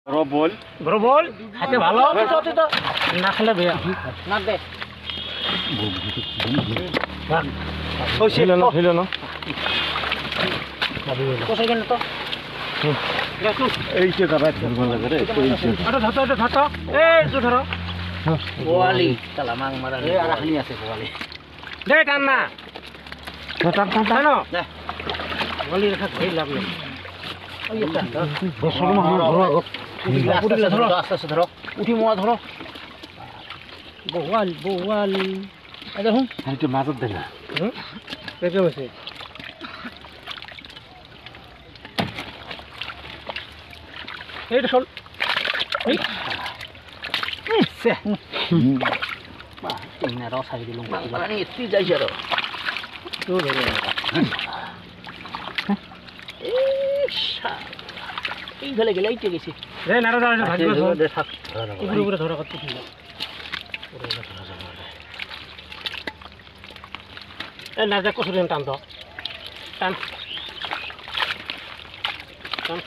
বড় বল হাতে ভালো না খেলে বেয়া না দে ছিল না কোথায় গেল তো এই যে দাঁড়ায় ধরবা লাগে রে এটা ধরো এই তো ধরো বোয়ালি তালা মাং মারা রে আর হানি আছে বোয়ালি দে টান না টান না দে বোয়ালি রেখা ধরে লাভ নেই ওই একটা বসলো মার ধরো ধরো আস্তে আস্তে ধরো উঠি মোয়া ধরো বোয়ালি এই দেখুন এটা মাছ দেয় না পেটে বসে এইটা চল এই সে বাহ টিনা রস আই দিলুম মানে এতি যাইছে আর তো ধরে এই গলে গেলাই তে গেছে রে নাড়া নাড়া ভাজবে দে থাক উপরে উপরে ধরা করতে ছিল উপরে ধরা যাবে এ না যা কসুরেন টান তো টান টান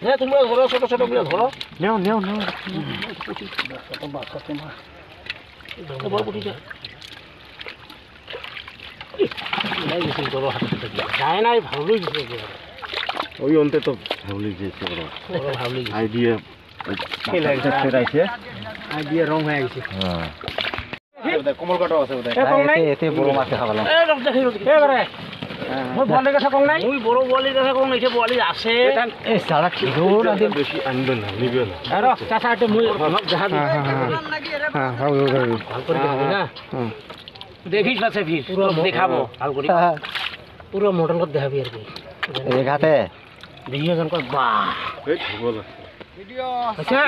হ্যাঁ তোমরা ধরো ছোট ছোট গুলো ধরো নেও পুটি কত বাচ্চা তোমার বড় পুটি যা নাই গেছে বড় হাতে যায় নাই ভালোই গেছে ওই অন্তে তো ভালোই গেছে বড় ভালোই আইডিয়া ফেরাইছে আইডিয়া রং হয়ে গেছে হ্যাঁ কমল কাটা আছে ওটাই এতে বড় মাছ খাওয়ালাম এ রক দেখাই রক এ বারে মই বলি কথা কম নাই মই বড় বলি কথা কম নাই বলি আছে এই সারা কিলোর আদে বেশি আনবে না নিবে না আরে চাচাতে মই দেখা দি হ্যাঁ ভালো করে দেখাবি না দেখিস না সে ফির পুরো দেখাবো ভালো করে পুরো মডেল করে দেখাবি আর কি দেখাতে দেখিয়ে জন কর বাহ এই বল ভিডিও আচ্ছা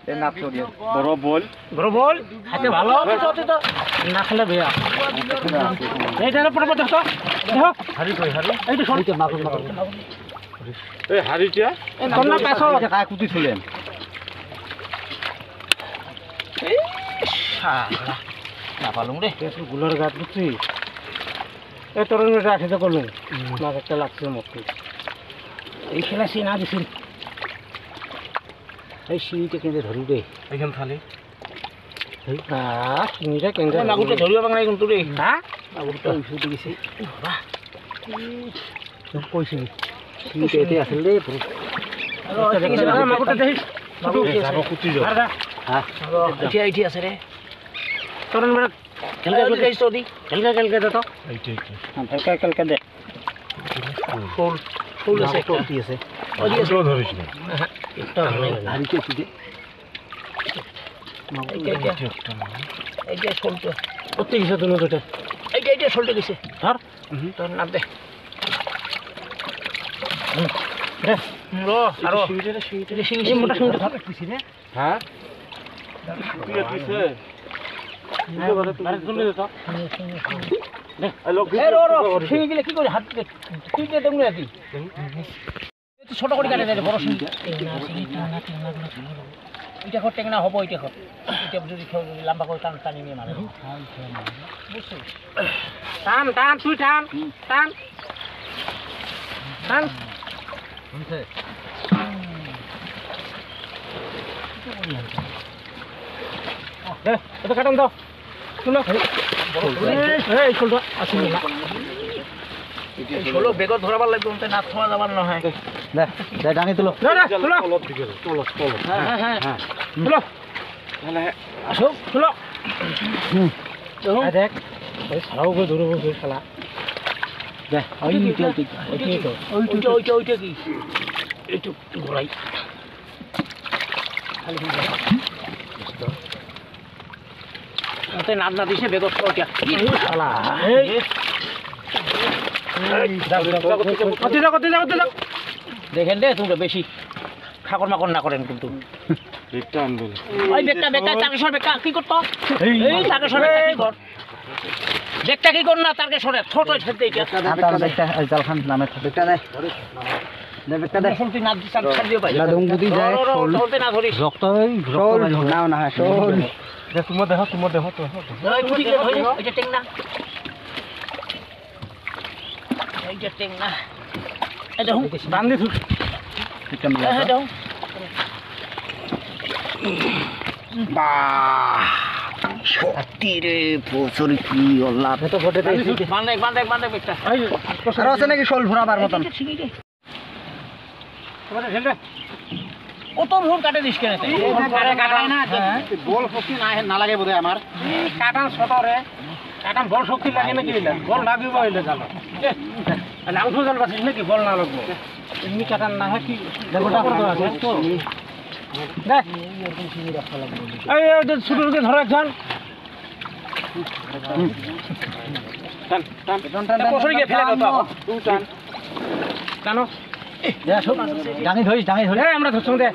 এ নাচ করিও বড় বল হাতে ভালো তো না খেলে বেয়া এইটা পড়ে দেখো দেখো হারি কই হারি এইটা সরিতে মাগুর এই হারিটা এই কন্না পাছো কায় কুটি ছিলেন এই শালা না পালুম রে গুলোর গাছ বুঝছি এই তরুণ রাখে তো করলুম মাছ একটা লাগছে মতো এই খেলা সে না দিছিল এই সিঁড়িটা কেঁদে ধরু রে এইখান থালে সিঁড়িটা কেঁদে মাগুরটা ধরিবা পাং নাই কিন্তু রে হ্যাঁ মাগুরটা উঠে গেছে বাহ কইছি সিঁড়িটা এতে আসল রে মাগুরটা দেখিস যাব কুটি যাও হ্যাঁ এইটি আছে রে তরুণ বেড়া খেলকা গেছ তো দি খেলকা দে তো এইটি হ্যাঁ খেলকা দে ফুল আছে টপি আছে ওই আছে ধরিস না একটা হারিকে দিতে এইটা সলতে কত গেছে দুনো দুটো এইটা সলতে গেছে ধর তোর নাম দে রে লো আরো সিঁড়ি মোটা সিঁড়ি ধর পিছি রে হ্যাঁ তুই পিছে আরে জলদি দে তো নে আই লক এ রো সিঁড়ি গেলে কি করে হাত তুই কে দেমু আদি তুই ছোট করে কাটে দে বড় সিঁড়ি না সিঁড়ি না এটা কর টেংনা হবো এটা কর এটা যদি লম্বা করে টানি নিয়ে মারে বুঝছিস টান তুই টান বুঝছে দে এটা কাটন দাও শুনো এই চল আসি না চলো বেগত ধরাবার লাগবে ওতে না থোয়া যাবার না হয় দে ডাঙি তুলো চলো তলব দিকে তলব হ্যাঁ চলো তাহলে আসো চলো দেখ এই সারাও গো ধরবো তোর শালা দে ওইটা কি এইটু ঘোরাই খালি ওতে নাদ না দিছে বেগত ওইটা শালা এই দেখেন দে তোমরা বেশি খাকর মাকর না করেন কিন্তু ওই বেগটা তারকেশ্বর বেগটা কি করতো এই তারকেশ্বর কি কর বেগটা কি কর না তারকেশ্বরে ছোট ছেড়ে এইটা তার বেগটা জালখান নামে বেগটা দে বেগটা দে শুনতি না ছাড় দিও ভাই লাদুম বুদি যায় চলতে না ধরিস রক্ত না শোল দে তুমি দেখো তো ওই বুদি কে ধরি ওইটা টেং না এইটা টেং না এটা হুম বান্ধি ধুর এটা দেখো বাহ সত্যি রে প্রচুর কি গল্লা তো ঘটে বান্ধে একটা আর আছে নাকি শোল ভরাবার মতন কত ভোর কাটে দিস কেন বল শক্তি না লাগে বোধহয় আমার কাটান ছোটরে কাটান বল শক্তি লাগে নাকি বল লাগিব হইলে জানো লাউঠো জাল বাসিস নাকি বল না লাগবো এমনি কাটান না হয় কি ছোটকে ধরো একজন ডাঙি ধরিস আমরা ধরছুন দে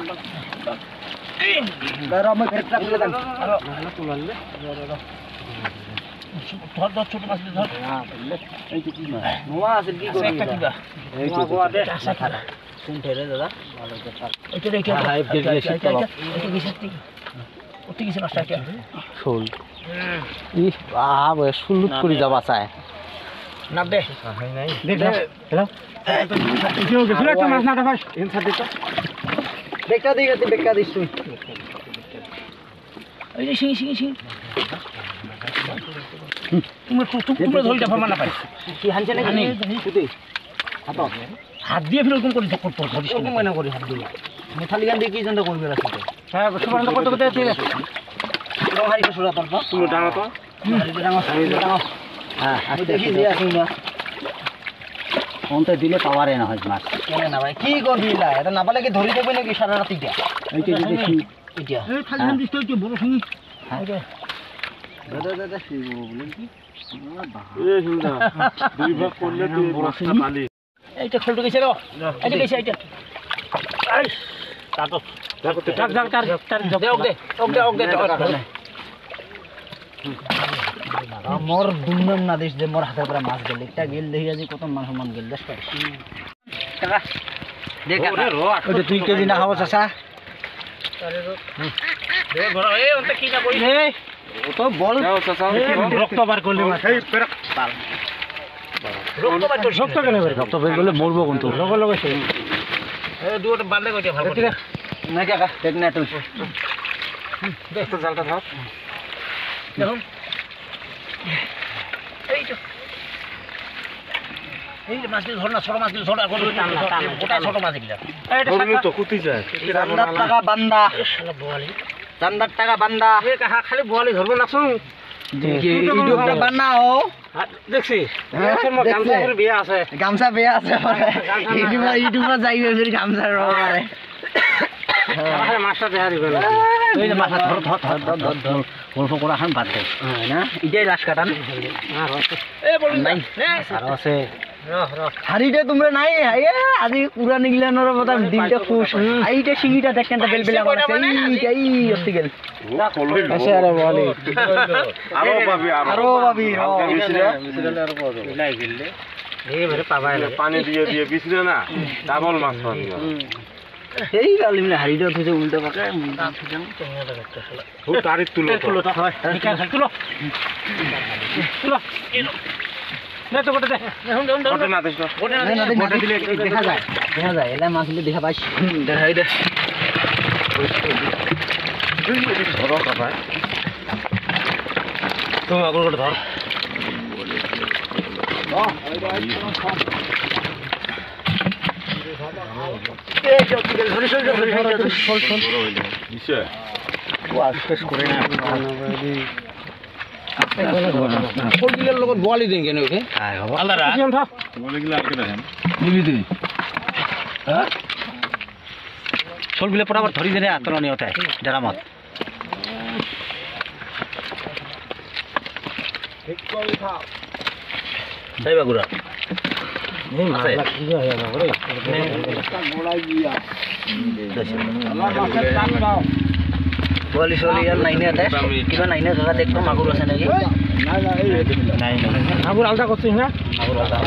ছোট মাছ ধর সুলুট করে যাবা চায় না দে মাছ না দেখাস বেকা দিস তুই এই যে শিঙি তুমি ধরিটা ফরমা না পাই কি হানছে নাকি হাত দিয়ে ফিরে ওরকম করে ধরিস ওরকম মনে করি হাত দিয়ে মেথালি গান দিয়ে কি জন্য করবে রাস্তা হ্যাঁ সুবর্ণ করতে ঠিক আছে হারিকে সুরা তোর তুমি ডাঙো তো হ্যাঁ দেখি দিয়ে আসি না ফোনতে দিলে পাওয়ারে না হয় মাছ কেন না ভাই কি করবি না এটা না পালে কি ধরি দেবে নাকি সারা রাত এটা এইটা যদি কি এটা এই খালি হান দিস তো কি বড় শিঙি দাদা শিবো বলেন কি এ সুন্দর দুই ভাগ করলে তুই বড় শিঙি পালি এইটা খোলটো গেছে রে এইটা গেছে এইটা আই কাটো মোর দুমন না দেশ যে মোর হাতের পরে মাছ গেল একটা গেল দেখি আজি কত মান সম্মান গেল দেখ কাকা দেখ ওটা 2 কেজি না খাবো চাচা দে বড় এই ওটা কি না কই এই ও তো বল রক্ত বার করলি মাছ এই পেরা পাল রক্ত কেন বের রক্ত বের করলে মরবো কিন্তু লগে সে এই দুটো বাঁধলে কইতে ভালো করে না কাকা দেখ না তুই দেখ তো জালটা ধর দেখুন এই তো এই মাছগুলো ধর না ছোট মাছগুলো ধর আর কোনো টান না গোটা ছোট মাছ এগুলা এইটা তো কুতি যায় 1000 টাকা বান্দা শালা বোয়ালি 1000 টাকা বান্দা এ কাহা খালি বোয়ালি ধরবে না শুন ইউটিউবটা বানাও দেখছি গামছা বিয়া আছে গামছা বিয়া আছে ইউটিউবে যাইবে ফির গামছা রবারে মাছটা দেখা দিবে না এই যে মাথা ধর গল্প করা খান বাদ দে না এটাই লাশ কাটান এ বলুন নাই আর আছে হারিটা তোমরা নাই আজি পুরা নিগলানোর কথা দিনটা খুশ এইটা শিঙিটা দেখেন বেল বেলা আছে এইটাই অতি গেল আছে আরে বলি আরো পাবি আরো পাবি লাই গেলে এই ভরে পাবাই না পানি দিয়ে বিছরে না ডাবল মাছ পাবি এই গালিমনে হারিটা থইছে উল্টা পাকা ও তারি তুলো তুলো নে তো গোটে দে ওটা না দেশ গোটা দিলে দেখা যায় এলা মাছ দিলে দেখা পাইছ দেখাই দে ধরো কাপায় তো আগর গোটে ধর এই জলদি ধরে দিছে শেষ করে না ফোরবিলের লগত বোয়ালি দেন কেন ওকে আলাদা বলেগুলো আটকে রাখেন দিবি তুই হ্যাঁ শোল বিলে পড়া আবার ধরি দিলে আতরণী ওটাই ডেরামত তাই বাগুরা বোয়ালি চলি আর নাই না কিবা নাই না কাকা দেখতো মাগুর আছে নাকি নাই মাগুর আলাদা করছিস না মাগুর আলাদা